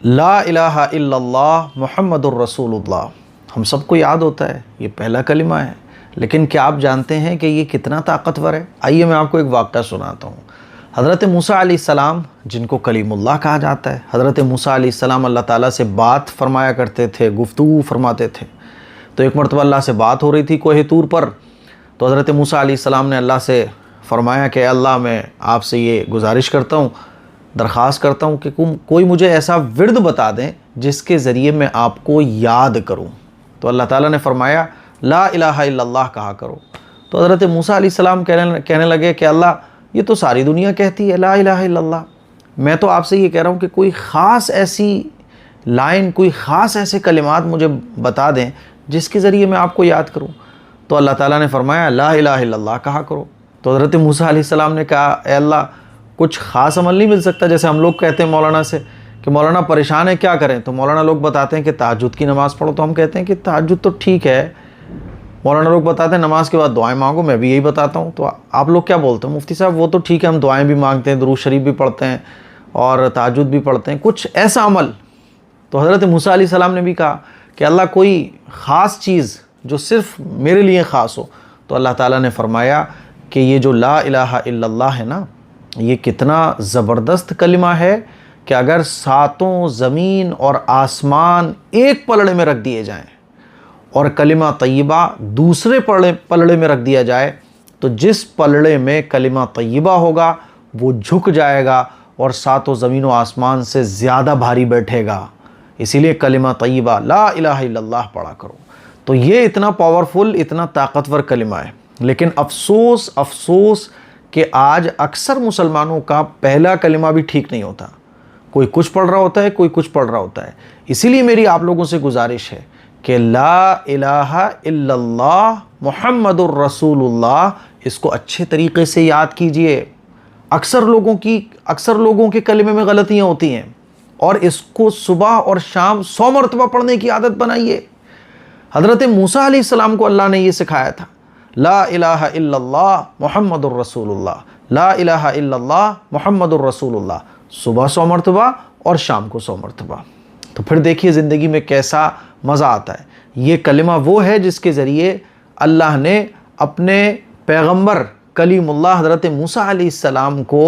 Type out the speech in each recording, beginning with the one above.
لا الہ الا اللہ محمد الرسول اللہ ہم سب کو یاد ہوتا ہے، یہ پہلا کلمہ ہے، لیکن کیا آپ جانتے ہیں کہ یہ کتنا طاقتور ہے؟ آئیے میں آپ کو ایک واقعہ سناتا ہوں۔ حضرت موسیٰ علیہ السلام، جن کو کلیم اللہ کہا جاتا ہے، حضرت موسیٰ علیہ السلام اللہ تعالیٰ سے بات فرمایا کرتے تھے، گفتگو فرماتے تھے۔ تو ایک مرتبہ اللہ سے بات ہو رہی تھی کوہ طور پر، تو حضرت موسیٰ علیہ السلام نے اللہ سے فرمایا کہ اللہ میں آپ سے یہ گزارش کرتا ہوں، درخواست کرتا ہوں کہ کوئی مجھے ایسا ورد بتا دیں جس کے ذریعے میں آپ کو یاد کروں۔ تو اللہ تعالیٰ نے فرمایا لا الہ الا اللہ کہا کرو۔ تو حضرت موسیٰ علیہ السلام کہنے لگے کہ اللہ یہ تو ساری دنیا کہتی ہے لا الہ الا اللہ، میں تو آپ سے یہ کہہ رہا ہوں کہ کوئی خاص ایسی لائن، کوئی خاص ایسے کلمات مجھے بتا دیں جس کے ذریعے میں آپ کو یاد کروں۔ تو اللہ تعالیٰ نے فرمایا لا الہ الا اللہ کہا کرو۔ تو حضرت موسیٰ علیہ السلام نے کہا اے اللہ کچھ خاص عمل نہیں مل سکتا؟ جیسے ہم لوگ کہتے ہیں مولانا سے کہ مولانا پریشان ہے کیا کریں، تو مولانا لوگ بتاتے ہیں کہ تہجد کی نماز پڑھو، تو ہم کہتے ہیں کہ تہجد تو ٹھیک ہے۔ مولانا لوگ بتاتے ہیں نماز کے بعد دعائیں مانگو، میں بھی یہی بتاتا ہوں۔ تو آپ لوگ کیا بولتے ہیں؟ مفتی صاحب وہ تو ٹھیک ہے، ہم دعائیں بھی مانگتے ہیں، درود شریف بھی پڑھتے ہیں اور تہجد بھی پڑھتے ہیں، کچھ ایسا عمل۔ تو حضرت موسیٰ علیہ السلام نے بھی کہا کہ اللہ کوئی خاص چیز جو صرف میرے لیے خاص ہو۔ تو اللہ تعالیٰ نے فرمایا کہ یہ جو لا الہ الا اللہ ہے نا، یہ کتنا زبردست کلمہ ہے کہ اگر ساتوں زمین اور آسمان ایک پلڑے میں رکھ دیے جائیں اور کلمہ طیبہ دوسرے پلڑے میں رکھ دیا جائے تو جس پلڑے میں کلمہ طیبہ ہوگا وہ جھک جائے گا اور ساتوں زمین و آسمان سے زیادہ بھاری بیٹھے گا۔ اسی لیے کلمہ طیبہ لا الہ الا اللہ پڑھا کرو۔ تو یہ اتنا پاورفل، اتنا طاقتور کلمہ ہے، لیکن افسوس کہ آج اکثر مسلمانوں کا پہلا کلمہ بھی ٹھیک نہیں ہوتا، کوئی کچھ پڑھ رہا ہوتا ہے، کوئی کچھ پڑھ رہا ہوتا ہے۔ اسی لیے میری آپ لوگوں سے گزارش ہے کہ لا الہ الا اللہ محمد الرسول اللہ، اس کو اچھے طریقے سے یاد کیجئے۔ اکثر لوگوں کے کلمے میں غلطیاں ہوتی ہیں، اور اس کو صبح اور شام 100 مرتبہ پڑھنے کی عادت بنائیے۔ حضرت موسیٰ علیہ السلام کو اللہ نے یہ سکھایا تھا لا الہ الا اللہ محمد الرسول اللہ، لا الہ الا اللہ محمد الرسول اللہ، صبح 100 مرتبہ اور شام کو 100 مرتبہ۔ تو پھر دیکھیے زندگی میں کیسا مزہ آتا ہے۔ یہ کلمہ وہ ہے جس کے ذریعے اللہ نے اپنے پیغمبر کلیم اللہ حضرت موسیٰ علیہ السلام کو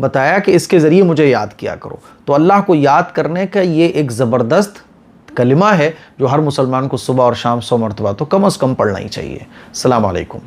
بتایا کہ اس کے ذریعے مجھے یاد کیا کرو۔ تو اللہ کو یاد کرنے کا یہ ایک زبردست کلمہ ہے جو ہر مسلمان کو صبح اور شام 100 مرتبہ تو کم از کم پڑھنا ہی چاہیے۔ السلام علیکم۔